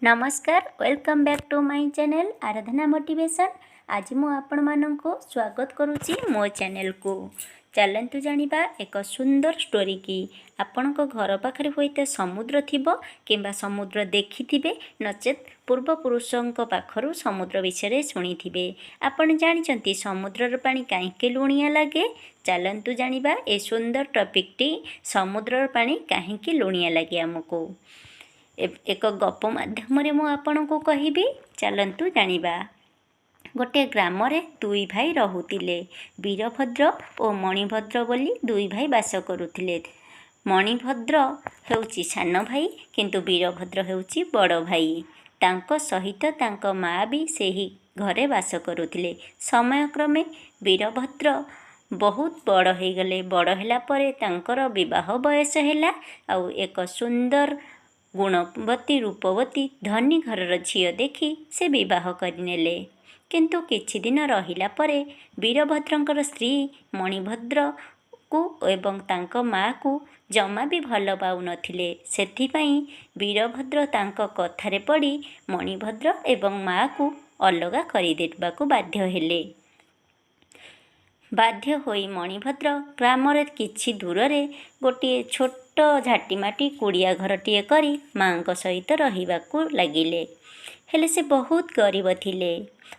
नमस्कार welcome back to my channel Aradhana motivation. आज मु आपण मानक स्वागत करुच्ची मो चैनल को। चलतु जानिबा एक सुंदर स्टोरी की आपण घर पाखे होते समुद्र थिबो किंबा समुद्र देखिथिबे नचेत पूर्वपुरुषों पाखरु समुद्र विषय शुणिथिबे। आपण जानिचंती समुद्रर पानी काहेकि लुणिया लागे। चलतु जानिबा ए सुंदर टॉपिकटी समुद्रर पानी काहेकि लुणिया लागे हमको एक गप माध्यम मु आपण को कहिबी। चलतु जानिबा। गोटे ग्राम रे दुई भाई रहुतिले। वीरभद्र और मणिभद्र बोली दुई भाई बास करुथिले। मणिभद्र हेउची सान भाई किंतु वीरभद्र हेउची बड़ भाई। तांको सहित तांको माँ भी सेही घरे बास करुथिले। समय क्रमे वीरभद्र बहुत बड़ हो गले। बड़ होला परे तांकर विवाह बयस हैला। आउ एक सुंदर गुणवती रूपवती धनी घरर झील देखी से बह करनेले। किंतु किछि दिन रहिला परे वीरभद्रंकर स्त्री मणिभद्र को एवं तांको माँ को जमा भी भल पाउ नथिले। सेथिपई वीरभद्र तांको कथारे पड़ी मणिभद्र एवं माँ को अलगा करदेबाकू बाध्य हेले। बाध्य होई मणिभद्र ग्रामर किछि दूर रे गोटे छोट झाटीमाटी कुड़िया घरटीए करी माँ सहित रहिबाकू लागिले। हेले से बहुत गरीब थिले।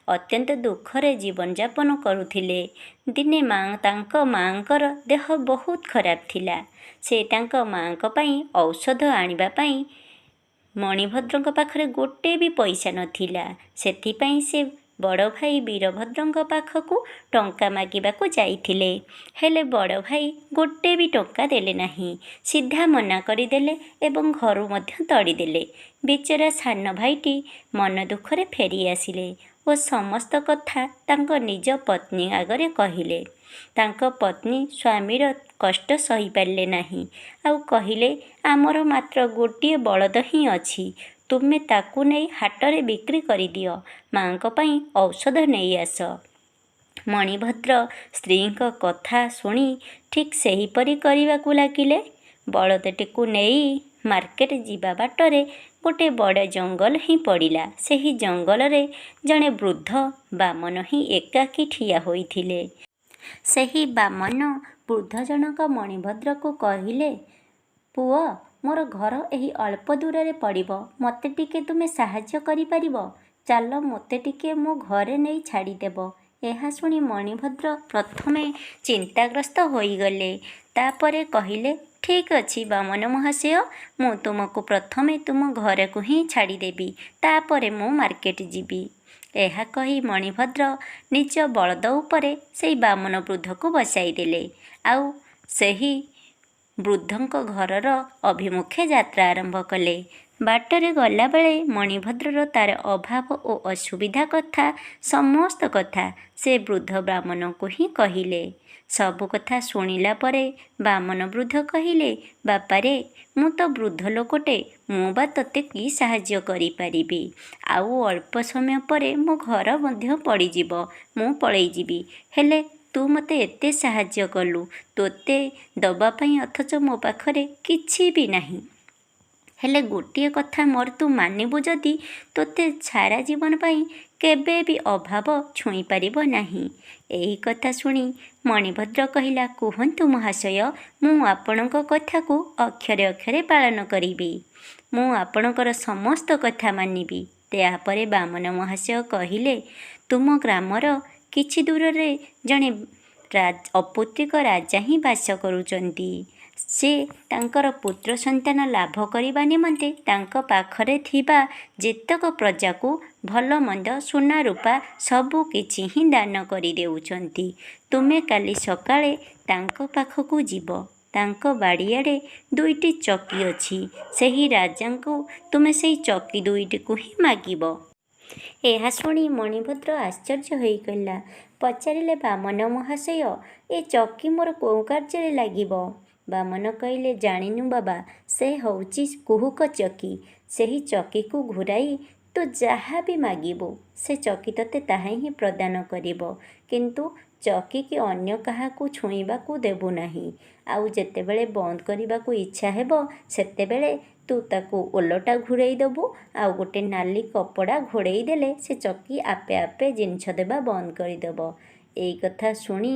अत्यंत दुखरे जीवन यापन करुथिले। दिने तांको माँकर देह बहुत खराब थिला। से तांको माँको पई औषध आनिबा पई मणिभद्रंक पाखरे गोटे भी पैसा नथिला। सेथिपई से बड़ भाई वीरभद्रंक पाखकू टंका मागिबाकू जाइथिले। हेले बड़ भाई गोटे भी टंका देले नाही। सीधा मना करिदेले एवं घरु मध्य तड़ीदेले। बेचारा सान भाईटी मन दुखरे फेरी आसिले और समस्त कथा तांको निज पत्नी आगरे कहिले। तांको पत्नी स्वामीर कष्ट सही पारले नाही। आउ कहिले आमर मात्र गोटे बलद ही अछि। तुमे ताकू नहीं हाटरे बिक्री करि दियो। माँको पई औषध नहीं आस। मणिभद्र स्त्री कथा शुणी ठीक सेहीपरि करिबाकू लागिले। बलदटीकू नहीं मार्केट जीवा बाटरे गोटे बड़ जंगल ही पड़िला। सेही जंगल रे जड़े वृद्ध बामन ही एकाकी ठिया होइथिले। सेही बामन वृद्ध जनक मणिभद्र को कहिले, पुओ मोर घर एही अल्प दूर रे पड़िबो। मते टिके तुमे साहाय्य करि परिबो। चलो मते टिके मो घरे नहीं छाड़ी देबो। एहा सुनी मणिभद्र प्रथमे चिंताग्रस्त होई गले। तापरे कहिले, ठीक अछि बामन महाशय, मु तुमको प्रथमे तुम घर को ही छाड़ी देबी। तापरे मु मार्केट जीबी। एहा कही मणिभद्र निज बलद उपरे सेई बामन वृद्ध को बसाई देले। आउ सेही वृद्धंक घरर अभिमुखे यात्रा आरंभ कले। बाटरे गला बेले मणिभद्रर तार अभाव और असुविधा कथा समस्त कथा से वृद्ध ब्राह्मण को ही कहिले। सबु कथा शुणिला परे बामन वृद्ध कहिले, बापारे मु तो वृद्ध लोकटे, मु बा तते की साहाय्य करि परिबी। आउ अल्प समय परे मो घर मध्य पड़ी जीवो, मु पळेई जीबी। हेले तू मते एते साहाय्य कलु, तोते दबा पई अथच मो पाखरे किछि भी नाही। हेले गोटिए कथा मोर तू मानिबु जदि तोते सारा जीवन पाई केबे भी अभाव छुई पारिबो नाही। एही कथा शुणी मणिभद्र कहिला, कुहन्तु महाशय, मु आपणक कथा को अक्षरे अक्षरे पालन करिबी। मु आपणकर समस्त कथा मानिबी। त्यापरे बामन महाशय कहिले, तुम ग्रामर किछि दूर रे जणे अपुत्रिक राजा ही बास करुचंती। से तांकर पुत्र संतान लाभ करिबा निमंते तांक पाखरे थिबा जेतक प्रजा को भल मंद सुना रूपा सबु किछि ही दान करि देउचंती। तुमे काली सकाळे तांक पाखकू जीव। तांक बाड़ियाड़े दुईटी चकी अछि। सेही राजा को तुमे सेही चकी दुईटी को ही मागिब। एहा शुणी मणिभद्र आश्चर्य होई गला। पचारिले, बामन महाशय, ए चकी मोर को कार्य लागिब? बामन कहिले, जानिनु बाबा, से हौची कुहुक चकी। सेही चकी को घुराई तो जहाँ भी मागिबो से चकी तते ताहा ही प्रदान करिबो। किंतु चकी की अन्य काहाकू छुईबाकू देबु नाही। आउ जेतेबेले बंद करिबाकू इच्छा हेबो सेतेबेले ତୁ ତାକୁ ଓଲଟା ଘୁରେଇ ଦେବୁ ଆଉ ଗୋଟେ ନାଲି କପଡ଼ା ଘୋଡ଼େଇ ଦେଲେ ସେ ଚକି ଆପେ ଆପେ ଜିନିଷ ଦେବା ବନ୍ଦ କରିଦେବ। ଏଇ କଥା ଶୁଣି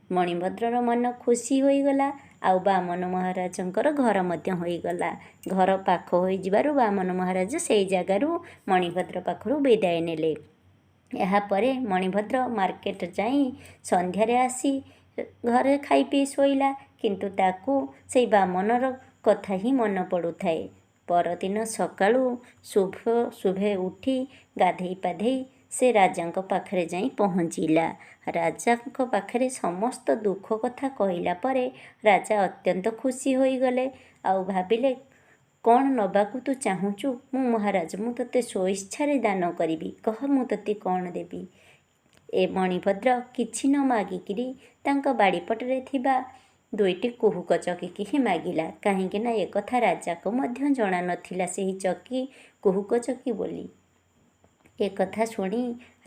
ମଣିଭଦ୍ରର ମନ ଖୁସି ହୋଇଗଲା। ଆଉ ବାମନ ମହାରାଜଙ୍କର ଘର ମଧ୍ୟ ହୋଇଗଲା। ଘର ପାଖ ହୋଇଯିବାରୁ ବାମନ ମହାରାଜ ସେଇ ଜାଗାରୁ ମଣିଭଦ୍ର ପାଖରୁ ବିଦାୟ ନେଲେ। ଏହାପରେ ମଣିଭଦ୍ର ମାର୍କେଟ ଯାଇ ସନ୍ଧ୍ୟାରେ ଆସି ଘରେ ଖାଇ ପିଇ ଶୋଇଲା। କିନ୍ତୁ ତାକୁ ସେଇ ବାମନର କଥା ହିଁ ମନେ ପଡ଼ୁଥାଏ। ପରଦିନ ସକାଳୁ ଶୁଭେ ଉଠି ଗାଧେଇ ପାଧେଇ ସେ ରାଜାଙ୍କ ପାଖରେ ଯାଇ ପହଞ୍ଚିଲା। ରାଜାଙ୍କ ପାଖରେ ସମସ୍ତ ଦୁଃଖ କଥା କହିଲା ପରେ ରାଜା ଅତ୍ୟନ୍ତ ଖୁସି ହୋଇଗଲେ। ଆଉ ଭାବିଲେ, କ'ଣ ନେବାକୁ ତୁ ଚାହୁଁଛୁ? ମୁଁ ମହାରାଜ, ମୁଁ ତୋତେ ସ୍ୱଇଚ୍ଛାରେ ଦାନ କରିବି, କହ ମୁଁ ତୋତେ କ'ଣ ଦେବି? ଏ ମଣିଭଦ୍ର କିଛି ନ ମାଗିକିରି ତାଙ୍କ ବାଡ଼ିପଟରେ ଥିବା ଦୁଇଟି କୁହୁକ ଚକିକି ହିଁ ମାଗିଲା। କାହିଁକିନା ଏକଥା ରାଜାକୁ ମଧ୍ୟ ଜଣା ନଥିଲା ସେହି ଚକି କୁହୁକ ଚକି ବୋଲି। ଏକଥା ଶୁଣି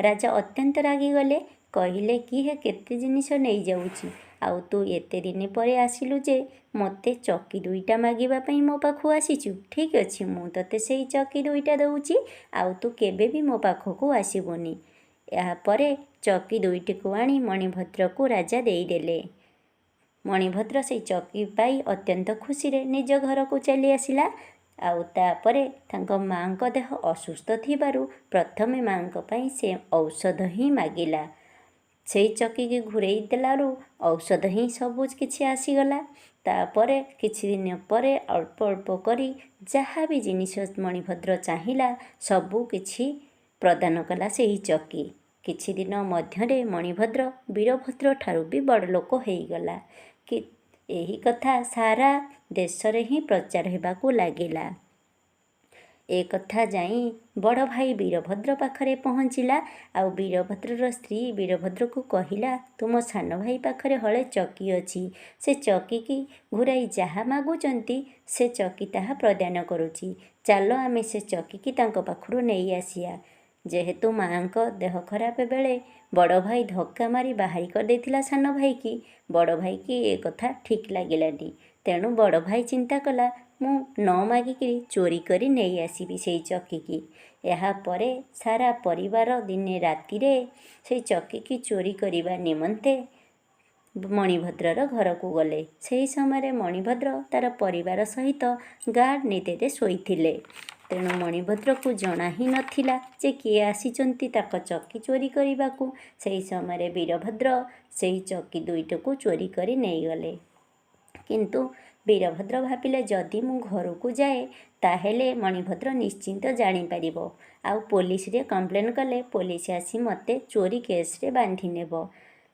ରାଜା ଅତ୍ୟନ୍ତ ରାଗିଗଲେ। କହିଲେ, କିଏ କେତେ ଜିନିଷ ନେଇଯାଉଛି, ଆଉ ତୁ ଏତେ ଦିନ ପରେ ଆସିଲୁ ଯେ ମୋତେ ଚକି ଦୁଇଟା ମାଗିବା ପାଇଁ ମୋ ପାଖକୁ ଆସିଛୁ। ଠିକ୍ ଅଛି, ମୁଁ ତୋତେ ସେଇ ଚକି ଦୁଇଟା ଦେଉଛି, ଆଉ ତୁ କେବେ ବି ମୋ ପାଖକୁ ଆସିବୁନି। ଏହାପରେ ଚକି ଦୁଇଟିକୁ ଆଣି ମଣିଭଦ୍ରକୁ ରାଜା ଦେଇଦେଲେ। ମଣିଭଦ୍ର ସେଇ ଚକି ପାଇ ଅତ୍ୟନ୍ତ ଖୁସିରେ ନିଜ ଘରକୁ ଚାଲି ଆସିଲା। ଆଉ ତାପରେ ତାଙ୍କ ମାଆଙ୍କ ଦେହ ଅସୁସ୍ଥ ଥିବାରୁ ପ୍ରଥମେ ମାଆଙ୍କ ପାଇଁ ସେ ଔଷଧ ହିଁ ମାଗିଲା। ସେଇ ଚକିକି ଘୁରେଇ ଦେଲାରୁ ଔଷଧ ହିଁ ସବୁ କିଛି ଆସିଗଲା। ତାପରେ କିଛି ଦିନ ପରେ ଅଳ୍ପ ଅଳ୍ପ କରି ଯାହା ବି ଜିନିଷ ମଣିଭଦ୍ର ଚାହିଁଲା ସବୁ କିଛି ପ୍ରଦାନ କଲା ସେହି ଚକି। କିଛି ଦିନ ମଧ୍ୟରେ ମଣିଭଦ୍ର ବୀରଭଦ୍ର ଠାରୁ ବି ବଡ଼ ଲୋକ ହୋଇଗଲା। ଏହି କଥା ସାରା ଦେଶରେ ହିଁ ପ୍ରଚାର ହେବାକୁ ଲାଗିଲା। ଏ କଥା ଯାଇ ବଡ଼ ଭାଇ ବୀରଭଦ୍ର ପାଖରେ ପହଞ୍ଚିଲା। ଆଉ ବୀରଭଦ୍ରର ସ୍ତ୍ରୀ ବୀରଭଦ୍ରକୁ କହିଲା, ତୁମ ସାନ ଭାଇ ପାଖରେ ହଳେ ଚକି ଅଛି। ସେ ଚକିକି ଘୁରାଇ ଯାହା ମାଗୁଛନ୍ତି ସେ ଚକି ତାହା ପ୍ରଦାନ କରୁଛି। ଚାଲ ଆମେ ସେ ଚକିକି ତାଙ୍କ ପାଖରୁ ନେଇ ଆସିବା। ଯେହେତୁ ମାଆଙ୍କ ଦେହ ଖରାପ ବେଳେ ବଡ଼ ଭାଇ ଧକ୍କା ମାରି ବାହାରି କରିଦେଇଥିଲା ସାନ ଭାଇକି, ବଡ଼ ଭାଇକି ଏ କଥା ଠିକ୍ ଲାଗିଲାନି। ତେଣୁ ବଡ଼ ଭାଇ ଚିନ୍ତା କଲା, ମୁଁ ନ ମାଗିକିରି ଚୋରି କରି ନେଇ ଆସିବି ସେଇ ଚକିକି। ଏହାପରେ ସାରା ପରିବାର ଦିନେ ରାତିରେ ସେଇ ଚକିକି ଚୋରି କରିବା ନିମନ୍ତେ ମଣିଭଦ୍ରର ଘରକୁ ଗଲେ। ସେହି ସମୟରେ ମଣିଭଦ୍ର ତାର ପରିବାର ସହିତ ଗାର୍ଡ଼ ନିଦେରେ ଶୋଇଥିଲେ। ତେଣୁ ମଣିଭଦ୍ରକୁ ଜଣା ହିଁ ନଥିଲା ଯେ କିଏ ଆସିଛନ୍ତି ତାଙ୍କ ଚକି ଚୋରି କରିବାକୁ। ସେହି ସମୟରେ ବୀରଭଦ୍ର ସେହି ଚକି ଦୁଇଟିକୁ ଚୋରି କରି ନେଇଗଲେ। କିନ୍ତୁ ବୀରଭଦ୍ର ଭାବିଲେ, ଯଦି ମୁଁ ଘରକୁ ଯାଏ ତାହେଲେ ମଣିଭଦ୍ର ନିଶ୍ଚିନ୍ତ ଜାଣିପାରିବ, ଆଉ ପୋଲିସରେ କମ୍ପ୍ଲେନ୍ କଲେ ପୋଲିସ ଆସି ମୋତେ ଚୋରି କେସ୍ରେ ବାନ୍ଧି ନେବ।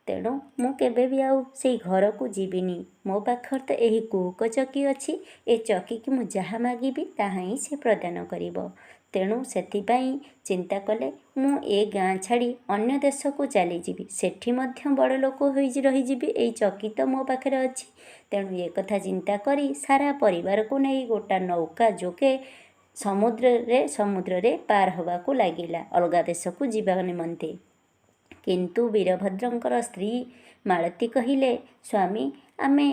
ତେଣୁ ମୁଁ କେବେ ବି ଆଉ ସେଇ ଘରକୁ ଯିବିନି। ମୋ ପାଖରେ ତ ଏହି କୁହୁକ ଚକି ଅଛି, ଏ ଚକିକି ମୁଁ ଯାହା ମାଗିବି ତାହା ହିଁ ସେ ପ୍ରଦାନ କରିବ। ତେଣୁ ସେଥିପାଇଁ ଚିନ୍ତା କଲେ, ମୁଁ ଏ ଗାଁ ଛାଡ଼ି ଅନ୍ୟ ଦେଶକୁ ଚାଲିଯିବି, ସେଠି ମଧ୍ୟ ବଡ଼ ଲୋକ ରହିଯିବି, ଏଇ ଚକି ତ ମୋ ପାଖରେ ଅଛି। ତେଣୁ ଏ କଥା ଚିନ୍ତା କରି ସାରା ପରିବାରକୁ ନେଇ ଗୋଟା ନୌକା ଯୋଗେ ସମୁଦ୍ରରେ ପାର ହେବାକୁ ଲାଗିଲା ଅଲଗା ଦେଶକୁ ଯିବା ନିମନ୍ତେ। କିନ୍ତୁ ବୀରଭଦ୍ରଙ୍କର ସ୍ତ୍ରୀ ମାଳତୀ କହିଲେ, ସ୍ୱାମୀ, ଆମେ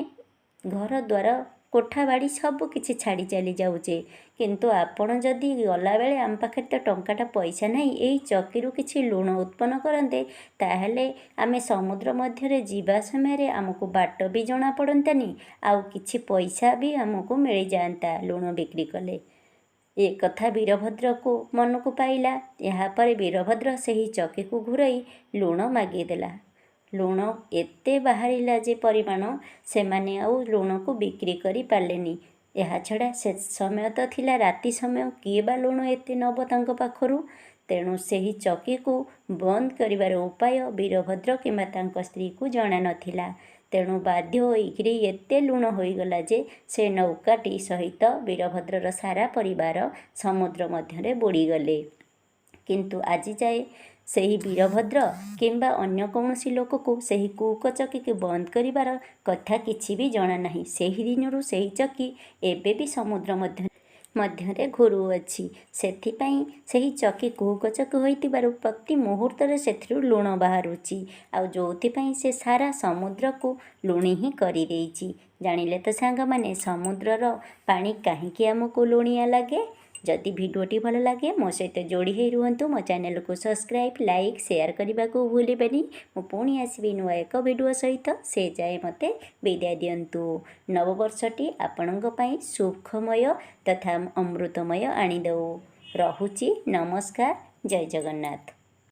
ଘରଦ୍ୱାର କୋଠାବାଡ଼ି ସବୁ କିଛି ଛାଡ଼ି ଚାଲି ଯାଉଛେ, କିନ୍ତୁ ଆପଣ ଯଦି ଗଲାବେଳେ ଆମ ପାଖରେ ତ ଟଙ୍କାଟା ପଇସା ନାହିଁ, ଏଇ ଚକିରୁ କିଛି ଲୁଣ ଉତ୍ପନ୍ନ କରନ୍ତେ, ତାହେଲେ ଆମେ ସମୁଦ୍ର ମଧ୍ୟରେ ଯିବା ସମୟରେ ଆମକୁ ବାଟ ବି ଜଣା ପଡ଼ନ୍ତାନି, ଆଉ କିଛି ପଇସା ବି ଆମକୁ ମିଳିଯାଆନ୍ତା ଲୁଣ ବିକ୍ରି କଲେ। ଏ କଥା ବୀରଭଦ୍ରକୁ ମନକୁ ପାଇଲା। ଏହାପରେ ବୀରଭଦ୍ର ସେହି ଚକିକୁ ଘୁରାଇ ଲୁଣ ମାଗିଦେଲା। ଲୁଣ ଏତେ ବାହାରିଲା ଯେ ପରିମାଣ, ସେମାନେ ଆଉ ଲୁଣକୁ ବିକ୍ରି କରି ପାରିଲେନି। ଏହାଛଡ଼ା ସେ ସମୟ ତ ଥିଲା ରାତି ସମୟ, କିଏ ବା ଲୁଣ ଏତେ ନେବ ତାଙ୍କ ପାଖରୁ? ତେଣୁ ସେହି ଚକିକୁ ବନ୍ଦ କରିବାର ଉପାୟ ବୀରଭଦ୍ର କିମ୍ବା ତାଙ୍କ ସ୍ତ୍ରୀକୁ ଜଣା ନଥିଲା। ତେଣୁ ବାଧ୍ୟ ହୋଇକରି ଏତେ ଲୁଣ ହୋଇଗଲା ଯେ ସେ ନୌକାଟି ସହିତ ବୀରଭଦ୍ରର ସାରା ପରିବାର ସମୁଦ୍ର ମଧ୍ୟରେ ବୁଡ଼ିଗଲେ। କିନ୍ତୁ ଆଜି ଯାଏ ସେହି ବୀରଭଦ୍ର କିମ୍ବା ଅନ୍ୟ କୌଣସି ଲୋକକୁ ସେହି କୁହୁକ ଚକିକୁ ବନ୍ଦ କରିବାର କଥା କିଛି ବି ଜଣା ନାହିଁ। ସେହି ଦିନରୁ ସେହି ଚକି ଏବେ ବି ସମୁଦ୍ର ମଧ୍ୟରେ ମଧ୍ୟରେ ଘୁରୁଅଛି। ସେଥିପାଇଁ ସେହି ଚକି କୁହୁକଚକୁ ହୋଇଥିବାରୁ ପ୍ରତି ମୁହୂର୍ତ୍ତରେ ସେଥିରୁ ଲୁଣ ବାହାରୁଛି। ଆଉ ଯେଉଁଥିପାଇଁ ସେ ସାରା ସମୁଦ୍ରକୁ ଲୁଣି ହିଁ କରିଦେଇଛି। ଜାଣିଲେ ତ ସାଙ୍ଗମାନେ ସମୁଦ୍ରର ପାଣି କାହିଁକି ଆମକୁ ଲୁଣିଆ ଲାଗେ? ଯଦି ଭିଡ଼ିଓଟି ଭଲ ଲାଗେ ମୋ ସହିତ ଯୋଡ଼ି ହୋଇ ରୁହନ୍ତୁ। ମୋ ଚ୍ୟାନେଲକୁ ସବସ୍କ୍ରାଇବ୍, ଲାଇକ୍, ସେୟାର କରିବାକୁ ଭୁଲିବେନି। ମୁଁ ପୁଣି ଆସିବି ନୂଆ ଏକ ଭିଡ଼ିଓ ସହିତ। ସେ ଯାଏ ମୋତେ ବିଦାୟ ଦିଅନ୍ତୁ। ନବବର୍ଷଟି ଆପଣଙ୍କ ପାଇଁ ସୁଖମୟ ତଥା ଅମୃତମୟ ଆଣିଦେଉ। ରହୁଛି। ନମସ୍କାର। ଜୟ ଜଗନ୍ନାଥ।